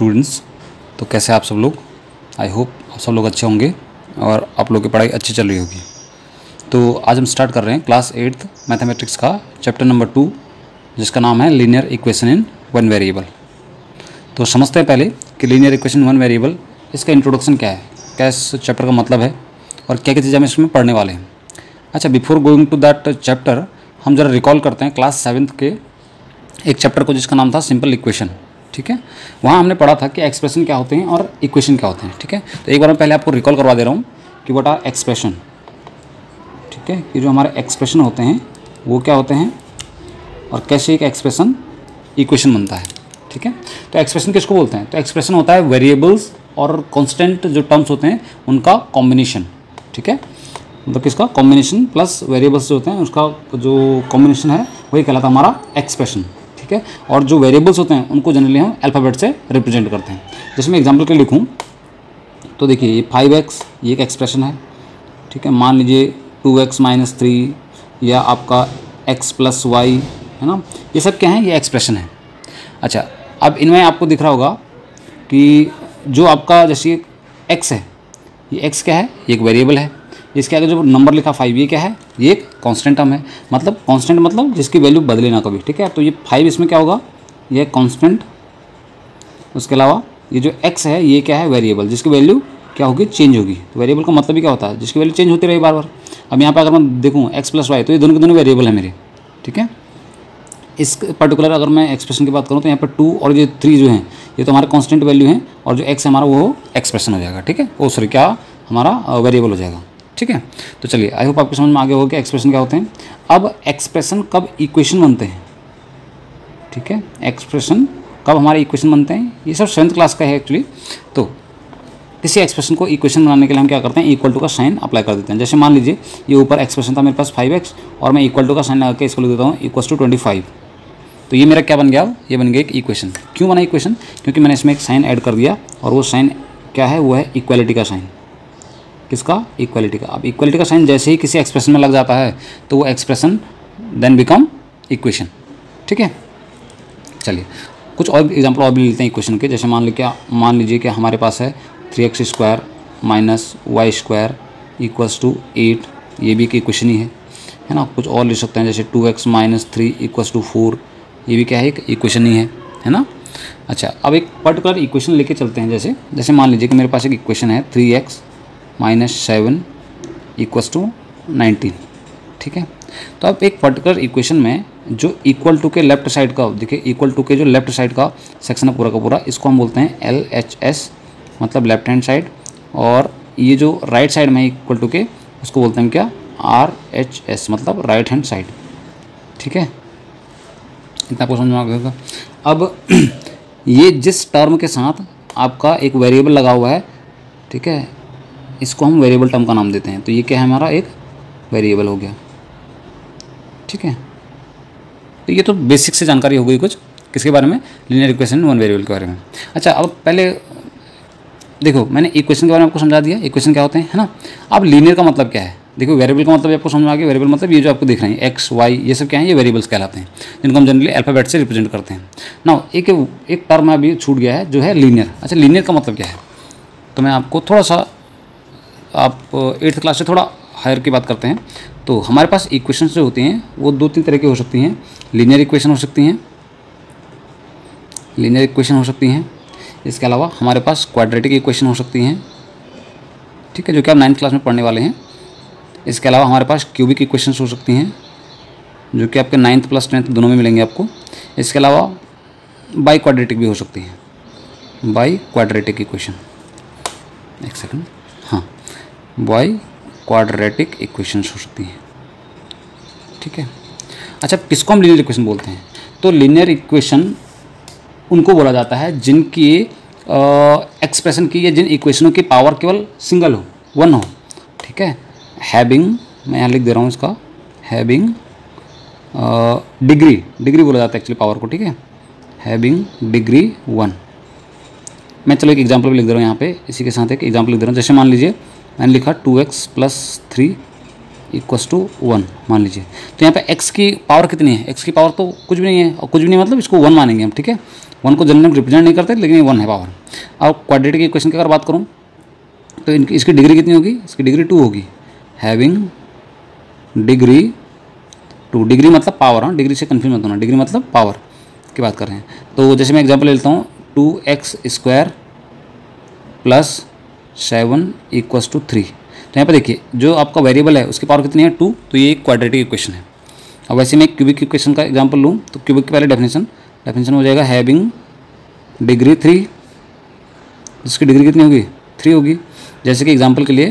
Students. तो कैसे आप सब लोग? आई होप आप सब लोग अच्छे होंगे और आप लोग की पढ़ाई अच्छी चल रही होगी। तो आज हम स्टार्ट कर रहे हैं क्लास 8th मैथमेटिक्स का चैप्टर नंबर 2, जिसका नाम है linear equation in one variable. तो समझते हैं पहले कि लीनियर इक्वेशन वन वेरिएबल, इसका इंट्रोडक्शन क्या है, क्या इस चैप्टर का मतलब है और क्या क्या चीज़ें हम इसमें पढ़ने वाले हैं। अच्छा, before going to that chapter हम ज़रा रिकॉल करते हैं क्लास 7th के एक चैप्टर को जिसका नाम था सिंपल इक्वेशन। ठीक है, वहाँ हमने पढ़ा था कि एक्सप्रेशन क्या होते हैं और इक्वेशन क्या होते हैं। ठीक है, तो एक बार मैं पहले आपको रिकॉल करवा दे रहा हूँ कि व्हाट आर एक्सप्रेशन। ठीक है, कि जो हमारे एक्सप्रेशन होते हैं वो क्या होते हैं और कैसे एक एक्सप्रेशन इक्वेशन बनता है। ठीक है, तो एक्सप्रेशन किसको बोलते हैं? तो एक्सप्रेशन होता है वेरिएबल्स और कॉन्स्टेंट जो टर्म्स होते हैं उनका कॉम्बिनेशन। ठीक है, मतलब किसका कॉम्बिनेशन प्लस वेरिएबल्स जो होते हैं उसका जो कॉम्बिनेशन है वही कहलाता है हमारा एक्सप्रेशन। ठीक है, और जो वेरिएबल्स होते हैं उनको जनरली हम अल्फ़ाबेट से रिप्रेजेंट करते हैं। जैसे मैं एग्जांपल के लिए लिखूं तो देखिए ये 5x ये एक एक्सप्रेशन है। ठीक है, मान लीजिए 2x - 3 या आपका x + y है ना, ये सब क्या है? ये एक्सप्रेशन है। अच्छा, अब इनमें आपको दिख रहा होगा कि जो आपका जैसे x है, ये x क्या है? ये एक वेरिएबल है। इसके आगे जो नंबर लिखा 5 ये क्या है? ये एक कांस्टेंट टर्म है। मतलब कांस्टेंट मतलब जिसकी वैल्यू बदले ना कभी। ठीक है, तो ये 5 इसमें क्या होगा? ये कांस्टेंट। उसके अलावा ये जो x है ये क्या है? वेरिएबल, जिसकी वैल्यू क्या होगी? चेंज होगी। तो वेरिएबल का मतलब ही क्या होता है? जिसकी वैल्यू चेंज होती रही बार बार। अब यहाँ पर अगर मैं देखूँ x + y, तो ये दोनों के दोनों वेरिएबल है मेरे। ठीक है, इस पर्टिकुलर अगर मैं एक्सप्रेशन की बात करूँ तो यहाँ पर 2 और ये 3 जो हैं ये तो हमारे कांस्टेंट वैल्यू हैं और जो x है हमारा वो एक्सप्रेशन हो जाएगा। ठीक है, वो सॉरी क्या हमारा वेरिएबल हो जाएगा। ठीक है, तो चलिए आई होप आपको समझ में आ गया होगा कि एक्सप्रेशन क्या होते हैं। अब एक्सप्रेशन कब इक्वेशन बनते हैं? ठीक है, एक्सप्रेशन कब हमारे इक्वेशन बनते हैं, ये सब 7th क्लास का है एक्चुअली। तो किसी एक्सप्रेशन को इक्वेशन बनाने के लिए हम क्या करते हैं? इक्वल टू का साइन अप्लाई कर देते हैं। जैसे मान लीजिए ये ऊपर एक्सप्रेशन था मेरे पास 5x और मैं इक्वल टू का साइन लगा के इसको लिख देता हूँ =25। तो ये मेरा क्या बन गया? ये बन गया एक इक्वेशन। क्यों बना इक्वेशन? क्योंकि मैंने इसमें एक साइन ऐड कर दिया और वो साइन क्या है? वो है इक्वालिटी का साइन। किसका? इक्वालिटी का। अब इक्वालिटी का साइन जैसे ही किसी एक्सप्रेशन में लग जाता है तो वो एक्सप्रेशन देन बिकम इक्वेशन। ठीक है, चलिए कुछ और एग्जांपल और भी लेते हैं इक्वेशन के। जैसे मान लीजिए कि हमारे पास है 3x² - y² = 8, ये भी एक इक्वेशन ही है ना। कुछ और ले सकते हैं जैसे 2x - 3 = 4, ये भी क्या है? एक इक्वेशन ही है ना। अच्छा, अब एक पर्टिकुलर इक्वेशन लेके चलते हैं। जैसे मान लीजिए कि मेरे पास एक इक्वेशन है 3x - 7 = 19। ठीक है, तो अब एक पर्टिकुलर इक्वेशन में जो इक्वल टू के लेफ्ट साइड का, देखिए इक्वल टू के जो लेफ्ट साइड का सेक्शन है पूरा का पूरा, इसको हम बोलते हैं LHS, मतलब लेफ्ट हैंड साइड। और ये जो राइट साइड में इक्वल टू के उसको बोलते हैं क्या? RHS, मतलब राइट हैंड साइड। ठीक है, इतना आपको समझ में आ गया। अब ये जिस टर्म के साथ आपका एक वेरिएबल लगा हुआ है, ठीक है, इसको हम वेरिएबल टर्म का नाम देते हैं। तो ये क्या है? हमारा एक वेरिएबल हो गया। ठीक है, तो ये तो बेसिक से जानकारी हो गई कुछ किसके बारे में? लीनियर इक्वेशन वन वेरिएबल के बारे में। अच्छा, अब पहले देखो मैंने इक्वेशन के बारे में आपको समझा दिया, इक्वेशन क्या होते हैं, है ना। अब लीनियर का मतलब क्या है? देखो वेरिएबल का मतलब आपको समझ में आ गया। वेरिएबल मतलब ये जो आपको दिख रहे हैं x, y, ये सब क्या है? ये वेरिएबल्स कहलाते हैं, जिनको हम जनरली अल्फ़ाबेट से रिप्रेजेंट करते हैं ना। एक टर्म अभी छूट गया है जो है लीनियर। अच्छा, लीनियर का मतलब क्या है? तो मैं आपको थोड़ा सा, आप 8th क्लास से थोड़ा हायर की बात करते हैं। तो हमारे पास इक्वेशंस जो होती हैं वो 2-3 तरह की हो सकती हैं। लीनियर इक्वेशन हो सकती हैं, लीनियर इक्वेशन हो सकती हैं। इसके अलावा हमारे पास क्वाड्रेटिक इक्वेशन हो सकती हैं। ठीक है, जो कि आप 9th क्लास में पढ़ने वाले हैं। इसके अलावा हमारे पास क्यूबिक इक्वेशंस हो सकती हैं, जो कि आपके 9th + 10th दोनों में मिलेंगे आपको। इसके अलावा बाई क्वाड्रेटिक भी हो सकती हैं, बाई क्वाड्रेटिक इक्वेशन। एक सेकंड, हाँ, बाई क्वाड्रेटिक इक्वेशंस हो सकती हैं। ठीक है, अच्छा किसको हम लीनियर इक्वेशन बोलते हैं? तो लीनियर इक्वेशन उनको बोला जाता है जिनकी एक्सप्रेशन की या जिन इक्वेशनों की पावर केवल सिंगल हो, वन हो। ठीक है, हैविंग, मैं यहाँ लिख दे रहा हूँ इसका, हैविंग डिग्री बोला जाता है एक्चुअली पावर को। ठीक है, हैविंग डिग्री 1। मैं चलो एक एग्जांपल भी लिख दे रहा हूँ यहाँ पे, इसी के साथ एक एग्जांपल लिख दे रहा हूँ। जैसे मान लीजिए मैंने लिखा 2x + 3 = 1 मान लीजिए। तो यहाँ पे x की पावर कितनी है? x की पावर तो कुछ भी नहीं है, और कुछ भी नहीं मतलब इसको 1 मानेंगे हम। ठीक है, 1 को जनरल रिप्रेजेंट नहीं करते, लेकिन ये 1 है पावर। अब क्वाड्रेटिक इक्वेशन की अगर बात करूँ तो इसकी डिग्री कितनी होगी, इसकी डिग्री 2 होगी। हैविंग डिग्री 2, डिग्री मतलब पावर, हाँ डिग्री से कन्फ्यूज मत होना, डिग्री मतलब पावर की बात कर रहे हैं। तो जैसे मैं एग्जांपल ले लेता हूँ, 2x² + 7 = 3। तो यहाँ पे देखिए जो आपका वेरिएबल है उसकी पावर कितनी है, 2, तो ये एक क्वाड्रेटिक इक्वेशन है। अब वैसे मैं क्यूबिक इक्वेशन का एग्जांपल लूँ तो क्यूबिक की पहले डेफिनेशन हो जाएगा हैविंग डिग्री 3, जिसकी डिग्री कितनी होगी, 3 होगी। जैसे कि एग्जांपल के लिए,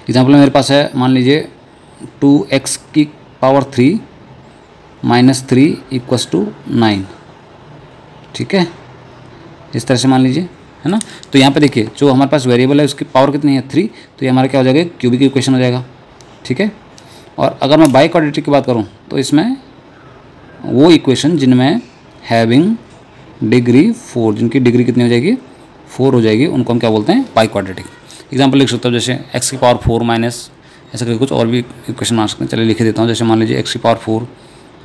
एग्जांपल में मेरे पास है, मान लीजिए 2x की पावर 3 - 3 = 9, ठीक है, इस तरह से मान लीजिए, है ना। तो यहाँ पे देखिए जो हमारे पास वेरिएबल है उसकी पावर कितनी है, 3, तो ये हमारा क्या हो जाएगा, क्यूबिक इक्वेशन हो जाएगा, ठीक है। और अगर मैं बाई क्वाड्रेटिक की बात करूँ तो इसमें वो इक्वेशन जिनमें हैविंग डिग्री 4, जिनकी डिग्री कितनी हो जाएगी, 4 हो जाएगी, उनको हम क्या बोलते हैं, बाई क्वाड्रेटिक। एग्जाम्पल लिख सकते हो, जैसे x की पावर 4 माइनस, ऐसा करके कुछ और भी इक्वेशन मान सकते हैं। चलिए लिख देता हूँ, जैसे मान लीजिए x की पावर 4 -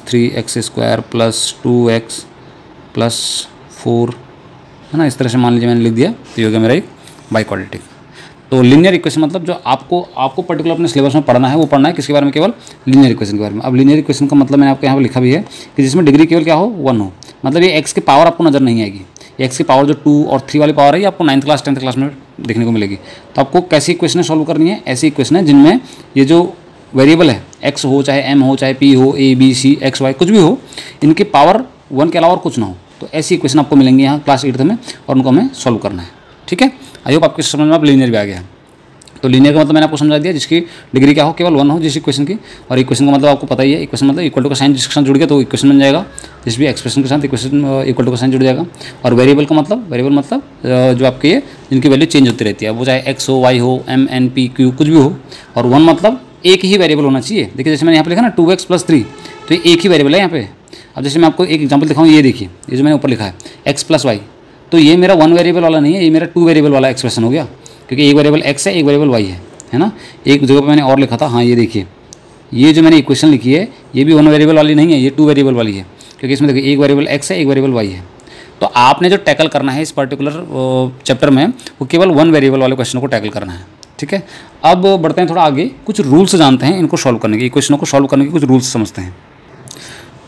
3x² + 2x + 4, है ना, इस तरह से मान लीजिए मैंने लिख दिया, तो ये हो गया मेरा एक बाई क्वाड्रेटिक। तो लीनियर इक्वेशन मतलब जो आपको पर्टिकुलर अपने सिलेबस में पढ़ना है, वो पढ़ना है किसके बारे में, केवल लीनियर इक्वेशन के बारे में। अब लीनियर इक्वेशन का मतलब मैंने आपको यहाँ पर लिखा भी है कि जिसमें डिग्री केवल क्या हो, 1 हो, मतलब ये x की पावर आपको नज़र नहीं आएगी। x की पावर जो 2 और 3 वाली पावर है, ये आपको 9th क्लास 10th क्लास में देखने को मिलेगी। तो आपको कैसी इक्वेशन सॉल्व करनी है, ऐसी इक्वेशन है जिनमें ये जो वेरिएबल है, x हो चाहे m हो चाहे p हो, a b c x y कुछ भी हो, इनकी पावर 1 के अलावा और कुछ ना हो। तो ऐसी इक्वेशन आपको मिलेंगी यहाँ क्लास 8th में, और उनको हमें सॉल्व करना है, ठीक है। आई होप आपके समझ में आप लीनियर भी आ गया है। तो लीनियर का मतलब मैंने आपको समझा दिया, जिसकी डिग्री क्या हो, केवल 1 हो जिस इक्वेशन की। और इक्वेशन का मतलब आपको पता ही है, इक्वेशन मतलब इक्वल टू का साइन जिसके साथ जुड़ गया तो इक्वेशन बन जाएगा, जिस भी एक्सप्रेशन के साथ इक्वेशन इक्वल टू का साइन जुड़ जाएगा। और वेरिएबल का मतलब, वेरिएबल मतलब जो आपके ये जिनकी वैल्यू चेंज होती रहती है, वो चाहे x हो, y हो, m n p q कुछ भी हो। और 1 मतलब एक ही वेरिएबल होना चाहिए। देखिए जैसे मैंने यहाँ पे लिखा ना 2x + 3, तो ये एक ही वेरिएबल है यहाँ पे। अब जैसे मैं आपको एक एग्जाम्पल दिखाऊँ, ये देखिए, ये जो मैंने ऊपर लिखा है x + y, तो ये मेरा 1 वेरिएबल वाला नहीं है, ये मेरा 2 वेरिएबल वाला एक्सप्रेशन हो गया, क्योंकि एक वेरिएबल x है, एक वेरिएबल y है ना। एक जगह पर मैंने और लिखा था, हाँ ये देखिए, ये जो मैंने इक्वेशन लिखी है ये भी 1 वेरिएबल वाली नहीं है, ये 2 वेरिएबल वाली है, क्योंकि इसमें देखिए एक वेरिएबल x है, एक वेरिएबल y है। तो आपने जो टैकल करना है इस पर्टिकुलर चैप्टर में, वो केवल 1 वेरिएबल वाले क्वेश्चन को टैकल करना है, ठीक है। अब बढ़ते हैं थोड़ा आगे, कुछ रूल्स जानते हैं इनको सॉल्व करने के, इक्वेशनों को सॉल्व करने के कुछ रूल्स समझते हैं।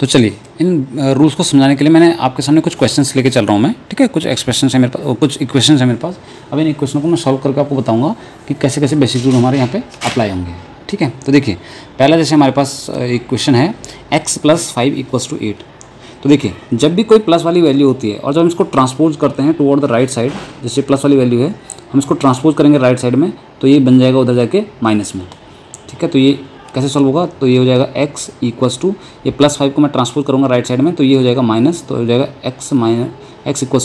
तो चलिए इन रूल्स को समझाने के लिए मैंने आपके सामने कुछ क्वेश्चंस लेके चल रहा हूँ मैं, ठीक है। कुछ एक्सप्रेशन है मेरे पास, कुछ इक्वेशन है मेरे पास। अब इन इक्वेशनों को मैं सॉल्व करके आपको बताऊंगा कि कैसे कैसे बेसिक रूल हमारे यहाँ पे अप्लाई होंगे, ठीक है। तो देखिए पहला जैसे हमारे पास इक्वेशन है x + 5 = 8। तो देखिए जब भी कोई प्लस वाली वैल्यू होती है और जब हम इसको ट्रांसपोज करते हैं टुवर्ड द राइट साइड, जैसे प्लस वाली वैल्यू है हम इसको ट्रांसपोज करेंगे राइट साइड में, तो ये बन जाएगा उधर जाके माइनस में, ठीक है। तो ये कैसे सॉल्व होगा, तो ये हो जाएगा x = ये +5 को मैं ट्रांसपोज करूँगा राइट साइड में, तो ये हो जाएगा माइनस, तो हो जाएगा x =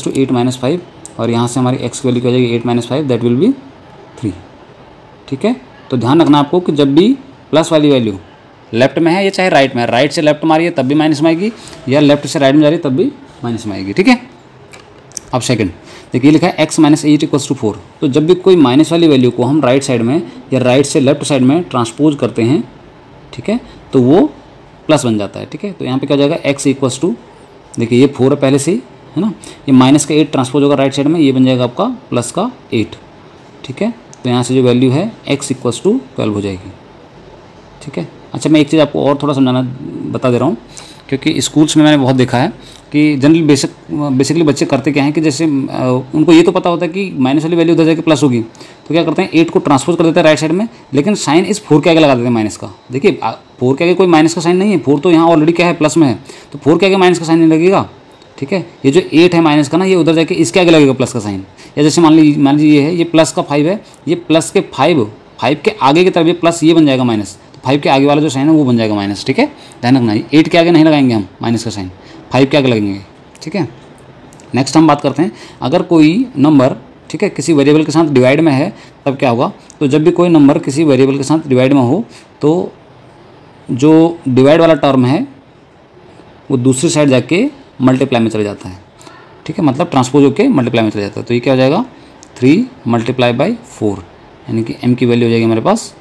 8 - 5, और यहाँ से हमारी x की वैल्यू क्या हो जाएगी 8 - 5, दैट विल बी 3, ठीक है। तो ध्यान रखना आपको कि जब भी प्लस वाली वैल्यू लेफ्ट में है या चाहे राइट में है, राइट से लेफ्ट में आ रही है तब भी माइनस में आएगी, या लेफ्ट से राइट में जा रही है तब भी माइनस में आएगी, ठीक है। अब सेकंड देखिए लिखा है x - 8 = 4। तो जब भी कोई माइनस वाली वैल्यू को हम राइट साइड में या राइट से लेफ्ट साइड में ट्रांसपोज करते हैं, ठीक है, तो वो प्लस बन जाता है, ठीक है। तो यहाँ पे क्या हो जाएगा x = देखिए ये 4 है पहले से ही, है ना, ये माइनस का 8 ट्रांसपोज होगा राइट साइड में, ये बन जाएगा आपका प्लस का 8, ठीक है। तो यहाँ से जो वैल्यू है x = 12 हो जाएगी, ठीक है। अच्छा मैं एक चीज़ आपको और थोड़ा समझाना बता दे रहा हूँ, क्योंकि स्कूल्स में मैंने बहुत देखा है कि जनरली बेसिकली बच्चे करते क्या हैं कि जैसे उनको ये तो पता होता है कि माइनस वाली वैल्यू उधर जाके प्लस होगी, तो क्या करते हैं 8 को ट्रांसपोज कर देते हैं राइट साइड में, लेकिन साइन इस 4 के आगे लगा देते हैं माइनस का। देखिए 4 के आगे कोई माइनस का साइन नहीं है, 4 तो यहाँ ऑलरेडी क्या है प्लस में है, तो 4 के आगे माइनस का साइन नहीं लगेगा, ठीक है। ये जो 8 है माइनस का ना, ये उधर जाके इसके आगे लगेगा प्लस का साइन। या जैसे मान लीजिए ये है, ये प्लस का 5 है, ये प्लस के 5 के आगे की तरफ ये प्लस ये बन जाएगा माइनस, 5 के आगे वाला जो साइन है वो बन जाएगा माइनस, ठीक है। ध्यान रखना 8 के आगे नहीं लगाएंगे हम माइनस का साइन, 5 के आगे लगेंगे, ठीक है। नेक्स्ट हम बात करते हैं अगर कोई नंबर, ठीक है, किसी वेरिएबल के साथ डिवाइड में है तब क्या होगा। तो जब भी कोई नंबर किसी वेरिएबल के साथ डिवाइड में हो तो जो डिवाइड वाला टर्म है वो दूसरी साइड जाके मल्टीप्लाई में चले जाता है, ठीक है, मतलब ट्रांसपोज होकर मल्टीप्लाई में चले जाता है। तो ये क्या हो जाएगा 3 × 4, यानी कि m की वैल्यू हो जाएगी हमारे पास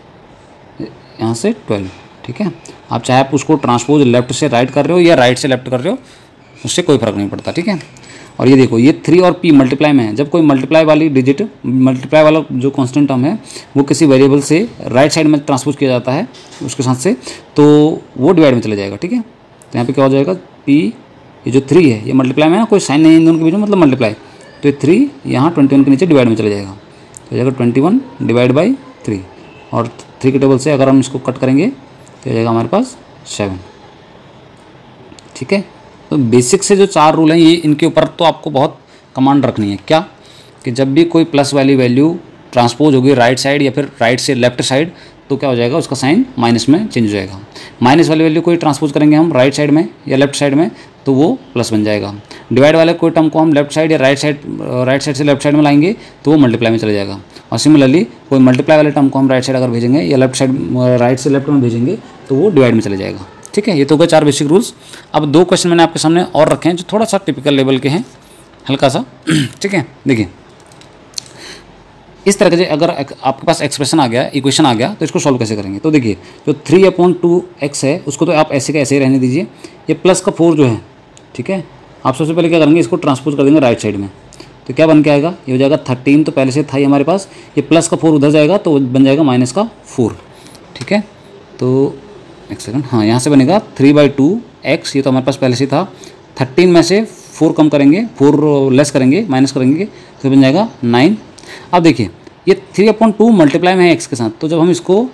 यहाँ से 12, ठीक है। आप चाहे आप उसको ट्रांसपोज लेफ्ट से राइट कर रहे हो या राइट से लेफ्ट कर रहे हो, उससे कोई फ़र्क नहीं पड़ता, ठीक है। और ये देखो, ये 3 और p मल्टीप्लाई में है। जब कोई मल्टीप्लाई वाली डिजिट, मल्टीप्लाई वाला जो कांस्टेंट टर्म है वो किसी वेरिएबल से राइट साइड में ट्रांसपोज किया जाता है उसके साथ से, तो वो डिवाइड में चला जाएगा, ठीक है। तो यहाँ पे क्या हो जाएगा, p, ये जो 3 है ये मल्टीप्लाई में है, कोई साइन नहीं है इन दोनों के बीच में, मतलब मल्टीप्लाई, तो ये 3 यहाँ 21 के नीचे डिवाइड में चला जाएगा, तो हो जाएगा 21 डिवाइड बाई 3, और 3 के टेबल से अगर हम इसको कट करेंगे तो हो जाएगा हमारे पास 7, ठीक है। तो बेसिक से जो 4 रूल हैं ये, इनके ऊपर तो आपको बहुत कमांड रखनी है। क्या कि जब भी कोई प्लस वाली वैल्यू ट्रांसपोज होगी राइट साइड या फिर राइट से लेफ्ट साइड, तो क्या हो जाएगा, उसका साइन माइनस में चेंज हो जाएगा। माइनस वाली वैल्यू कोई ट्रांसपोज करेंगे हम राइट साइड में या लेफ्ट साइड में, तो वो प्लस बन जाएगा। डिवाइड वाले कोई टर्म को हम लेफ्ट साइड या राइट साइड से लेफ्ट साइड में लाएंगे तो वो मल्टीप्लाई में चला जाएगा। और सिमिलरली कोई मल्टीप्लाई वाले टर्म को हम राइट साइड अगर भेजेंगे या लेफ्ट साइड, राइट से लेफ्ट में भेजेंगे तो वो डिवाइड में चला जाएगा, ठीक है। ये तो हो गए 4 बेसिक रूल्स। अब 2 क्वेश्चन मैंने आपके सामने और रखे हैं जो थोड़ा सा टिपिकल लेवल के हैं, हल्का सा, ठीक है। देखिए इस तरह के अगर आपके पास एक्सप्रेशन आ गया, इक्वेशन आ गया, तो इसको सॉल्व कैसे करेंगे। तो देखिए जो 3/2x है उसको तो आप ऐसे का ऐसे ही रहने दीजिए। ये प्लस का 4 जो है, ठीक है, आप सबसे पहले क्या करेंगे, इसको ट्रांसपोज कर देंगे राइट साइड में, तो क्या बन के आएगा, ये हो जाएगा 13, तो पहले से था ही हमारे पास, ये प्लस का 4 उधर जाएगा तो बन जाएगा माइनस का 4, ठीक है। तो एक सेकंड, हाँ यहाँ से बनेगा 3/2x, ये तो हमारे पास पहले से था। 13 में से 4 कम करेंगे, 4 लेस करेंगे, माइनस करेंगे, तो बन जाएगा 9। अब देखिए ये 3/2 मल्टीप्लाई में है x के साथ, तो जब हम इसको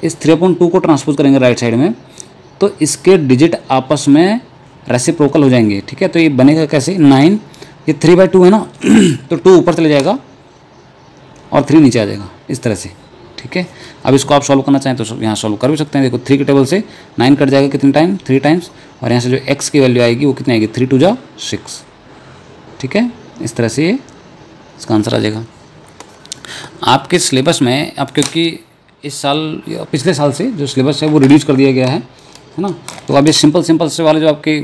इस 3/2 को ट्रांसपोज करेंगे राइट साइड में, तो इसके डिजिट आपस में रेसिप्रोकल हो जाएंगे, ठीक है। तो ये बनेगा कैसे, 9, ये 3/2 है ना, तो 2 ऊपर चले जाएगा और 3 नीचे आ जाएगा, इस तरह से, ठीक है। अब इसको आप सॉल्व करना चाहें तो यहाँ सॉल्व कर भी सकते हैं। देखो 3 के टेबल से 9 कट जाएगा कितने टाइम, 3 टाइम्स, और यहाँ से जो x की वैल्यू आएगी वो कितनी आएगी, 3 2 जा 6, ठीक है। इस तरह से ये इसका आंसर आ जाएगा। आपके सिलेबस में अब, क्योंकि इस साल या पिछले साल से जो सिलेबस है वो रिड्यूस कर दिया गया है ना, तो अब ये सिंपल से वाले जो आपके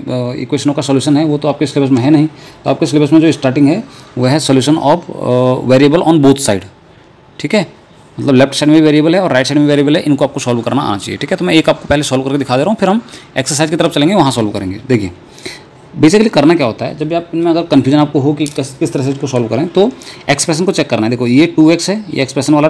इक्वेशनों का सॉल्यूशन है वो तो आपके सिलेबस में है नहीं। तो आपके सिलेबस में जो स्टार्टिंग है वो है solution of variable on both side, ठीक है। मतलब लेफ्ट साइड में वेरिएबल है और राइट साइड में वेरिएबल है, इनको आपको सॉल्व करना आना चाहिए, ठीक है। तो मैं एक आपको पहले सॉल्व करके दिखा दे रहा हूँ, फिर हम एक्सरसाइज की तरफ चलेंगे, वहाँ सॉल्व करेंगे। देखिए बेसिकली करना क्या होता है, जब भी आप इनमें अगर कन्फ्यूजन आपको हो कि किस तरह से इसको सॉल्व करें, तो एक्सप्रेशन को चेक करना है। देखो ये 2x है, ये एक्सप्रेशन वाला,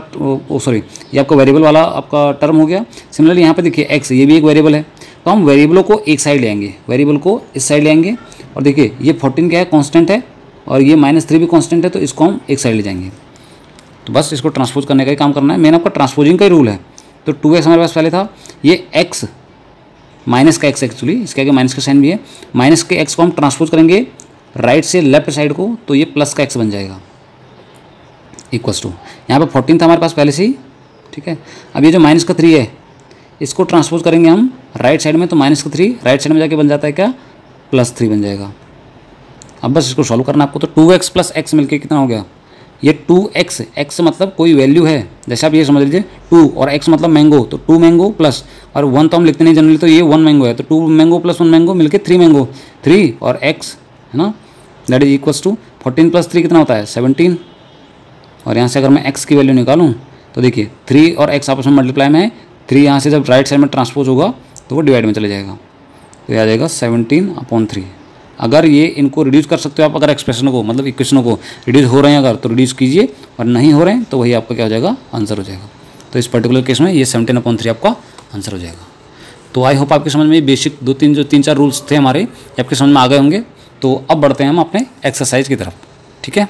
सॉरी ये आपका वेरिएबल वाला आपका टर्म हो गया। सिमिलरली यहाँ पे देखिए x, ये भी एक वेरिएबल है, तो हम वेरिएबलों को एक साइड ले आएंगे, वेरिएबल को इस साइड ले आएंगे। और देखिए ये 14 क्या है, कॉन्स्टेंट है, और ये -3 भी कॉन्स्टेंट है, तो इसको हम एक साइड ले जाएंगे। तो बस इसको ट्रांसपोज करने का ही काम करना है, मेन आपका ट्रांसपोजिंग का ही रूल है। तो 2x हमारे पास पहले था, ये x माइनस का x, एक्चुअली इसके आगे माइनस का साइन भी है, माइनस के x को हम ट्रांसपोज करेंगे राइट से लेफ्ट साइड को, तो ये प्लस का x बन जाएगा, इक्वल्स टू, यहाँ पे 14 था हमारे पास पहले से ही, ठीक है। अब ये जो माइनस का 3 है इसको ट्रांसपोज करेंगे हम राइट साइड में, तो माइनस का 3 राइट साइड में जाके बन जाता है क्या, +3 बन जाएगा। अब बस इसको सॉल्व करना आपको। तो 2x + x मिलके कितना हो गया, ये 2x, x मतलब कोई वैल्यू है, जैसे आप ये समझ लीजिए 2 और x मतलब मैंगो, तो 2 मैंगो प्लस, और 1 तो हम लिखते नहीं जनरली, तो ये 1 मैंगो है, तो 2 मैंगो + 1 मैंगो मिलके 3 मैंगो, 3 और x है ना, दैट इज इक्वल्स टू 14 + 3 कितना होता है 17। और यहाँ से अगर मैं x की वैल्यू निकालूँ तो देखिए 3 और x आपस में मल्टीप्लाई में है, 3 यहाँ से जब राइट साइड में ट्रांसपोज होगा तो वो डिवाइड में चले जाएगा, तो ये आ जाएगा 17/3। अगर ये इनको रिड्यूस कर सकते हो आप, अगर एक्सप्रेशन को मतलब इक्वेशनों को रिड्यूस हो रहे हैं अगर, तो रिड्यूस कीजिए, और नहीं हो रहे हैं तो वही आपका क्या हो जाएगा, आंसर हो जाएगा। तो इस पर्टिकुलर केस में ये 17/3 आपका आंसर हो जाएगा। तो आई होप आपकी समझ में बेसिक 3-4 रूल्स थे हमारे, आपके समझ में आ गए होंगे। तो अब बढ़ते हैं हम अपने एक्सरसाइज की तरफ, ठीक है।